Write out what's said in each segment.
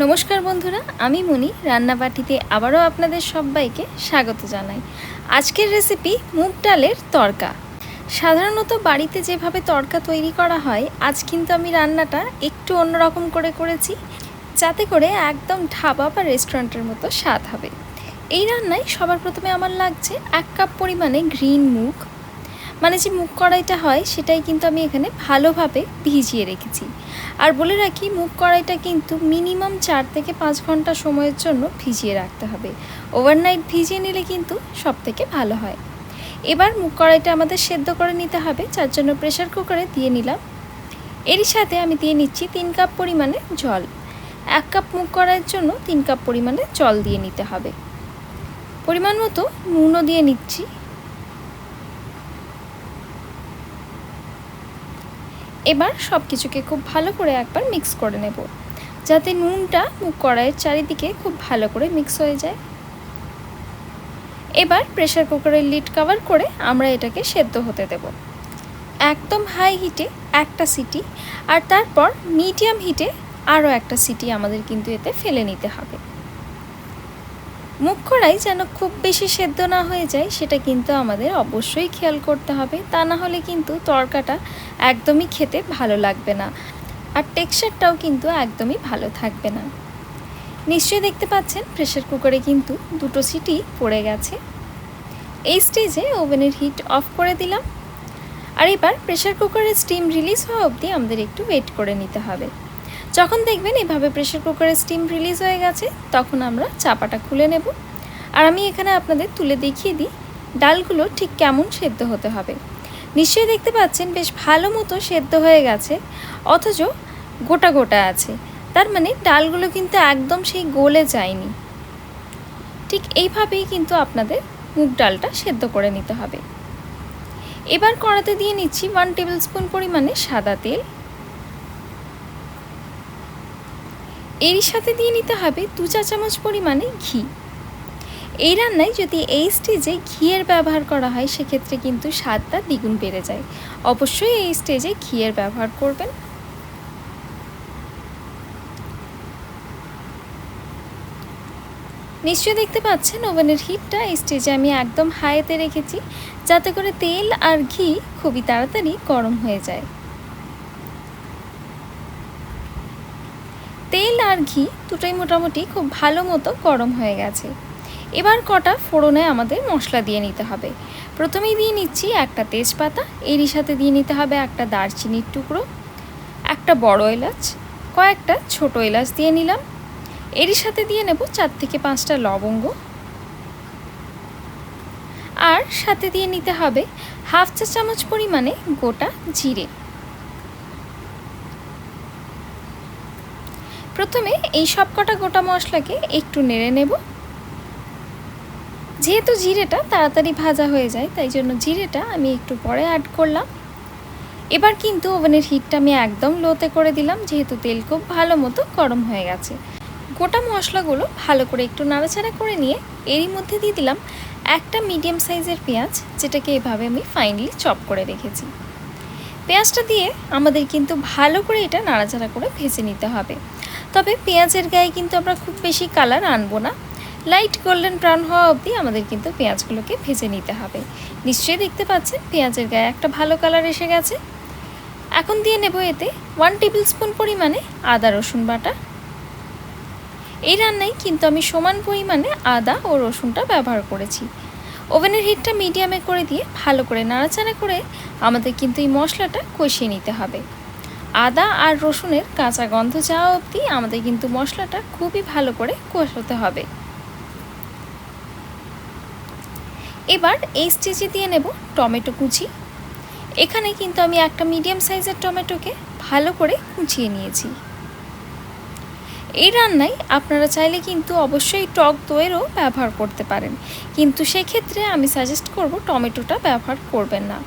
নমস্কার বন্ধুরা, আমি মনি রান্নাবাটিতে আবারও আপনাদের সবাইকে স্বাগত জানাই। আজকের রেসিপি মুগ ডালের তড়কা। সাধারণত বাড়িতে যেভাবে তড়কা তৈরি করা হয়, আজ কিন্তু আমি রান্নাটা একটু অন্যরকম করে করেছি, যাতে করে একদম ধাবা বা রেস্টুরেন্টের মতো স্বাদ হবে। এই রান্নায় সবার প্রথমে আমার লাগছে 1 কাপ পরিমাণে গ্রিন মুগ, মানে যে মুগ কড়াইটা হয় সেটাই কিন্তু আমি এখানে ভালোভাবে ভিজিয়ে রেখেছি। আর বলে রাখি, মুগ কড়াইটা কিন্তু মিনিমাম 4 থেকে 5 ঘন্টা সময়ের জন্য ভিজিয়ে রাখতে হবে। ওভারনাইট ভিজিয়ে নিলে কিন্তু সব থেকে ভালো হয়। এবার মুগ কড়াইটা আমাদের সেদ্ধ করে নিতে হবে, যার জন্য প্রেশার কুকারে দিয়ে নিলাম। এরই সাথে আমি দিয়ে নিচ্ছি 3 কাপ পরিমাণে জল। 1 কাপ মুগ কড়াইয়ের জন্য 3 কাপ পরিমাণে জল দিয়ে নিতে হবে। পরিমাণ মতো নুনও দিয়ে নিচ্ছি। এবার সব কিছুকে খুব ভালো করে একবার মিক্স করে নেব, যাতে নুনটা মুগ কড়াইয়ের চারিদিকে খুব ভালো করে মিক্স হয়ে যায়। এবার প্রেসার কুকারের লিড কভার করে আমরা এটাকে সেদ্ধ হতে দেব। একদম হাই হিটে একটা সিটি, আর তারপর মিডিয়াম হিটে আরও একটা সিটি আমাদের কিন্তু এতে ফেলে নিতে হবে। মুগ কড়াই যেন খুব বেশি সেদ্ধ না হয়ে যায়, সেটা কিন্তু আমাদের অবশ্যই খেয়াল করতে হবে। তা না হলে কিন্তু তড়কাটা একদমই খেতে ভালো লাগবে না, আর টেক্সচারটাও কিন্তু একদমই ভালো থাকবে না। নিশ্চয়ই দেখতে পাচ্ছেন প্রেসার কুকারে কিন্তু 2টো সিটি পড়ে গেছে। এই স্টেজে ওভেনের হিট অফ করে দিলাম। আর এবার প্রেসার কুকারের স্টিম রিলিজ হওয়া অবধি আমাদের একটু ওয়েট করে নিতে হবে। যখন দেখবেন এভাবে প্রেসার কুকারের স্টিম রিলিজ হয়ে গেছে, তখন আমরা চাপাটা খুলে নেব। আর আমি এখানে আপনাদের তুলে দেখিয়ে দিই ডালগুলো ঠিক কেমন সেদ্ধ হতে হবে। নিশ্চয়ই দেখতে পাচ্ছেন বেশ ভালো মতো সেদ্ধ হয়ে গেছে, অথচ গোটা গোটা আছে। তার মানে ডালগুলো কিন্তু একদম সেই গলে যায়নি। ঠিক এইভাবেই কিন্তু আপনাদের মুগ ডালটা সেদ্ধ করে নিতে হবে। এবার কড়াতে দিয়ে নিচ্ছি 1 টেবিল স্পুন পরিমাণে সাদা তেল। এরই সাথে দিয়ে নিতে হবে 2 চা চামচ পরিমাণে ঘি। এই রান্নায় যদি এই স্টেজে ঘিয়ের ব্যবহার করা হয়, সেক্ষেত্রে কিন্তু স্বাদটা দ্বিগুণ বেড়ে যায়। অবশ্যই এই স্টেজে ঘিয়ের ব্যবহার করবেন। নিশ্চয়ই দেখতে পাচ্ছেন ওভেনের হিটটা এই স্টেজে আমি একদম হাইতে রেখেছি, যাতে করে তেল আর ঘি খুবই তাড়াতাড়ি গরম হয়ে যায়। তেল আর ঘি দুটোই মোটামুটি খুব ভালো মতো গরম হয়ে গেছে। এবার কটা ফোড়নে আমাদের মশলা দিয়ে নিতে হবে। প্রথমেই দিয়ে নিচ্ছি একটা তেজপাতা, এরই সাথে দিয়ে নিতে হবে একটা দারচিনির টুকরো, একটা বড় এলাচ, কয়েকটা ছোট এলাচ দিয়ে নিলাম। এরই সাথে দিয়ে নেব 4 থেকে 5টা লবঙ্গ, আর সাথে দিয়ে নিতে হবে 1/2 চা চামচ পরিমাণে গোটা জিরে। প্রথমে এই সবকটা গোটা মশলাকে একটু নেড়ে নেব। যেহেতু জিরেটা তাড়াতাড়ি ভাজা হয়ে যায়, তাই জন্য জিরেটা আমি একটু পরে অ্যাড করলাম। এবার কিন্তু ওভেনের হিটটা আমি একদম লোতে করে দিলাম, যেহেতু তেল খুব ভালো মতো গরম হয়ে গেছে। গোটা মশলাগুলো ভালো করে একটু নাড়াচাড়া করে নিয়ে এরই মধ্যে দিয়ে দিলাম একটা মিডিয়াম সাইজের পেঁয়াজ, যেটাকে এভাবে আমি ফাইনালি চপ করে রেখেছি। পেঁয়াজটা দিয়ে আমাদের কিন্তু ভালো করে এটা নাড়াচাড়া করে ভেজে নিতে হবে। তবে পেঁয়াজের গায়ে কিন্তু আমরা খুব বেশি কালার আনবো না, লাইট গোল্ডেন ব্রাউন হওয়া অবধি আমাদের কিন্তু পেঁয়াজগুলোকে ভেজে নিতে হবে। নিশ্চয়ই দেখতে পাচ্ছেন পেঁয়াজের গায়ে একটা ভালো কালার এসে গেছে। এখন দিয়ে নেব এতে 1 টেবিল স্পুন পরিমাণে আদা রসুন বাটা। এই রান্নায় কিন্তু আমি সমান পরিমাণে আদা ও রসুনটা ব্যবহার করেছি। ওভেনের হিটটা মিডিয়ামে করে দিয়ে ভালো করে নাড়াচাড়া করে আমাদের কিন্তু এই মশলাটা কষিয়ে নিতে হবে। আদা আর রসুনের কাঁচা গন্ধ যাওয়া অবধি আমাদের কিন্তু মশলাটা খুবই ভালো করে কষাতে হবে। এবার এই স্টেজে দিয়ে নেব টমেটো কুচি। এখানে কিন্তু আমি একটা মিডিয়াম সাইজের টমেটোকে ভালো করে কুচিয়ে নিয়েছি। এই রান্নায় আপনারা চাইলে কিন্তু অবশ্যই টক দইয়েরও ব্যবহার করতে পারেন, কিন্তু সেক্ষেত্রে আমি সাজেস্ট করব টমেটোটা ব্যবহার করবেন না।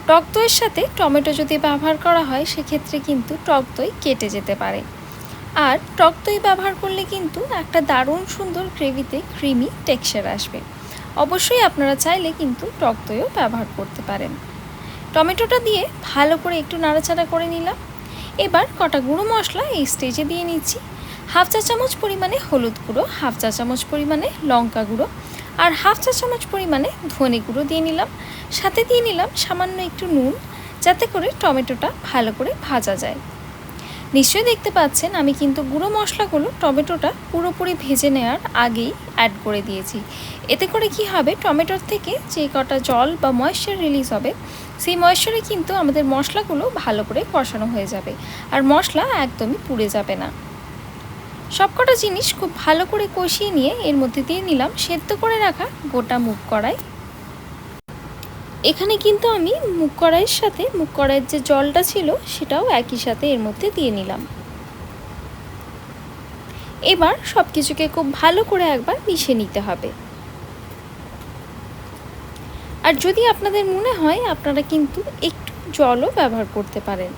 টক দইয়ের সাথে টমেটো যদি ব্যবহার করা হয়, সেক্ষেত্রে কিন্তু টক দই কেটে যেতে পারে। আর টক দই ব্যবহার করলে কিন্তু একটা দারুণ সুন্দর গ্রেভিতে ক্রিমি টেক্সচার আসবে। অবশ্যই আপনারা চাইলে কিন্তু টক দইও ব্যবহার করতে পারেন। টমেটোটা দিয়ে ভালো করে একটু নাড়াচাড়া করে নিলাম। এবার কটা গুঁড়ো মশলা এই স্টেজে দিয়ে নিচ্ছি। হাফ চা চামচ পরিমাণে হলুদ গুঁড়ো, হাফ চা চামচ পরিমাণে লঙ্কা গুঁড়ো আর হাফ চা চামচ পরিমাণে ধনে গুঁড়ো দিয়ে নিলাম। সাথে দিয়ে নিলাম সামান্য একটু নুন, যাতে করে টমেটোটা ভালো করে ভাজা যায়। নিশ্চয়ই দেখতে পাচ্ছেন আমি কিন্তু গুঁড়ো মশলাগুলো টমেটোটা পুরোপুরি ভেজে নেওয়ার আগেই অ্যাড করে দিয়েছি। এতে করে কি হবে, টমেটোর থেকে যে কটা জল বা ময়েশ্চার রিলিজ হবে, সেই ময়েশ্চারে কিন্তু আমাদের মশলাগুলো ভালো করে কষানো হয়ে যাবে আর মশলা একদমই পুড়ে যাবে না। সবকটা জিনিস খুব ভালো করে কষিয়ে নিয়ে এর মধ্যে দিয়ে নিলাম সেদ্ধ করে রাখা গোটা মুগ কড়াই। এখানে কিন্তু আমি মুগ কড়াইয়ের সাথে মুগ কড়াইয়ের যে জলটা ছিল সেটাও একই সাথে এর মধ্যে দিয়ে নিলাম। এবার সব কিছুকে খুব ভালো করে একবার মিশিয়ে নিতে হবে। আর যদি আপনাদের মনে হয় আপনারা কিন্তু একটু জলও ব্যবহার করতে পারেন।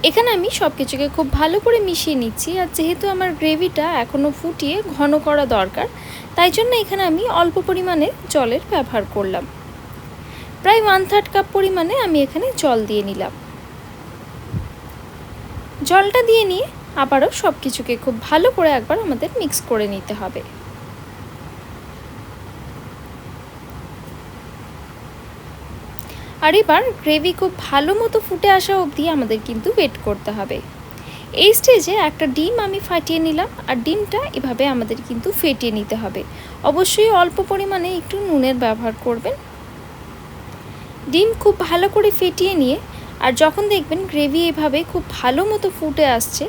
এখানে আমি সব কিছুকে খুব ভালো করে মিশিয়ে নিচ্ছি। আর যেহেতু আমার গ্রেভিটা এখনও ফুটিয়ে ঘন করা দরকার, তাই জন্য এখানে আমি অল্প পরিমাণে জলের ব্যবহার করলাম। প্রায় 1/3 কাপ পরিমাণে আমি এখানে জল দিয়ে নিলাম। জলটা দিয়ে নিয়ে আবারও সব কিছুকে খুব ভালো করে একবার আমাদের মিক্স করে নিতে হবে। আর এবার গ্রেভি খুব ভালো মতো ফুটে আসা অবধি আমাদের কিন্তু ওয়েট করতে হবে। এই স্টেজে একটা ডিম আমি ফাটিয়ে নিলাম। আর ডিমটা এভাবে আমাদের কিন্তু ফেটিয়ে নিতে হবে। অবশ্যই অল্প পরিমাণে একটু নুনের ব্যবহার করবেন। ডিম খুব ভালো করে ফেটিয়ে নিয়ে আর যখন দেখবেন গ্রেভি এভাবে খুব ভালো মতো ফুটে আসছে,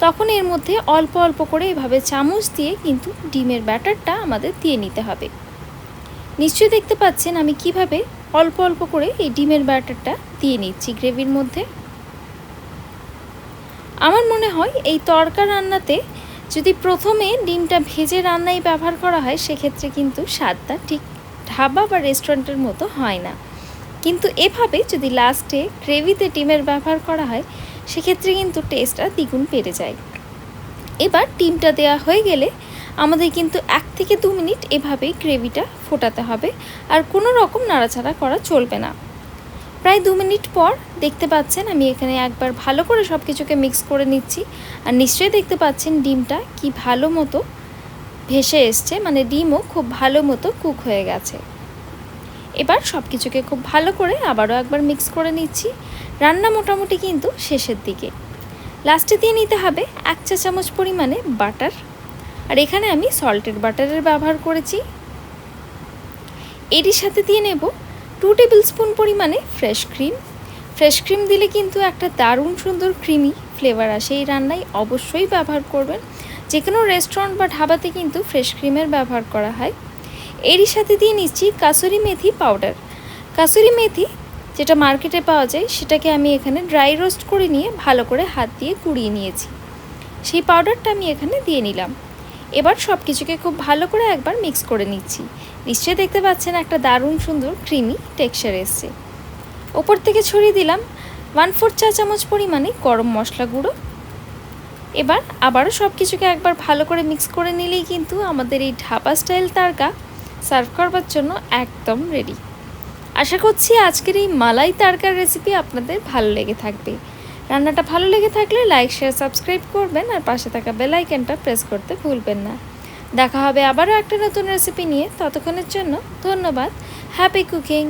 তখন এর মধ্যে অল্প অল্প করে এভাবে চামচ দিয়ে কিন্তু ডিমের ব্যাটারটা আমাদের দিয়ে নিতে হবে। নিশ্চয়ই দেখতে পাচ্ছেন আমি কিভাবে অল্প অল্প করে এই ডিমের ব্যাটারটা দিয়ে নিচ্ছি গ্রেভির মধ্যে। আমার মনে হয় এই তড়কা রান্নাতে যদি প্রথমে ডিমটা ভেজে রান্নায় ব্যবহার করা হয়, সেক্ষেত্রে কিন্তু স্বাদটা ঠিক ধাবা বা রেস্টুরেন্টের মতো হয় না। কিন্তু এভাবে যদি লাস্টে গ্রেভিতে ডিমের ব্যবহার করা হয়, সেক্ষেত্রে কিন্তু টেস্টটা দ্বিগুণ বেড়ে যায়। এবার ডিমটা দেওয়া হয়ে গেলে আমাদের কিন্তু 1 থেকে 2 মিনিট এভাবেই গ্রেভিটা ফোটাতে হবে। আর কোনো রকম নাড়াচাড়া করা চলবে না। প্রায় 2 মিনিট পর দেখতে পাচ্ছেন আমি এখানে একবার ভালো করে সব কিছুকে মিক্স করে নিচ্ছি। আর নিশ্চয়ই দেখতে পাচ্ছেন ডিমটা কি ভালো মতো ভেসে এসছে, মানে ডিমও খুব ভালো মতো কুক হয়ে গেছে। এবার সব কিছুকে খুব ভালো করে আবারও একবার মিক্স করে নিচ্ছি। রান্না মোটামুটি কিন্তু শেষের দিকে। লাস্টে দিয়ে নিতে হবে 1 চা চামচ পরিমাণে বাটার। আর এখানে আমি সল্টেড বাটারের ব্যবহার করেছি। এরই সাথে দিয়ে নেব 2 টেবিল স্পুন পরিমাণে ফ্রেশ ক্রিম। ফ্রেশ ক্রিম দিলে কিন্তু একটা দারুণ সুন্দর ক্রিমি ফ্লেভার আসে এই রান্নায়। অবশ্যই ব্যবহার করবেন। যে কোনো রেস্টুরেন্ট বা ধাবাতে কিন্তু ফ্রেশ ক্রিমের ব্যবহার করা হয়। এরই সাথে দিয়ে নিচ্ছি কাসুরি মেথি পাউডার। কাসুরি মেথি যেটা মার্কেটে পাওয়া যায়, সেটাকে আমি এখানে ড্রাই রোস্ট করে নিয়ে ভালো করে হাত দিয়ে কুড়িয়ে নিয়েছি। সেই পাউডারটা আমি এখানে দিয়ে নিলাম। এবার সব কিছুকে খুব ভালো করে একবার মিক্স করে নিচ্ছি। নিশ্চয়ই দেখতে পাচ্ছেন একটা দারুণ সুন্দর ক্রিমি টেক্সচার এসছে। ওপর থেকে ছড়িয়ে দিলাম 1/4 চা চামচ পরিমাণে গরম মশলা গুঁড়ো। এবার আবারও সব কিছুকে একবার ভালো করে মিক্স করে নিলেই কিন্তু আমাদের এই ঢাবা স্টাইল তাড়কা সার্ভ করবার জন্য একদম রেডি। আশা করছি আজকের এই মালাই তাড়কার রেসিপি আপনাদের ভালো লেগে থাকবে। রান্নাটা ভালো লেগে থাকলে লাইক, শেয়ার, সাবস্ক্রাইব করবেন আর পাশে থাকা বেল আইকনটা প্রেস করতে ভুলবেন না। দেখা হবে আবারও একটা নতুন রেসিপি নিয়ে। ততক্ষণের জন্য ধন্যবাদ। Happy cooking.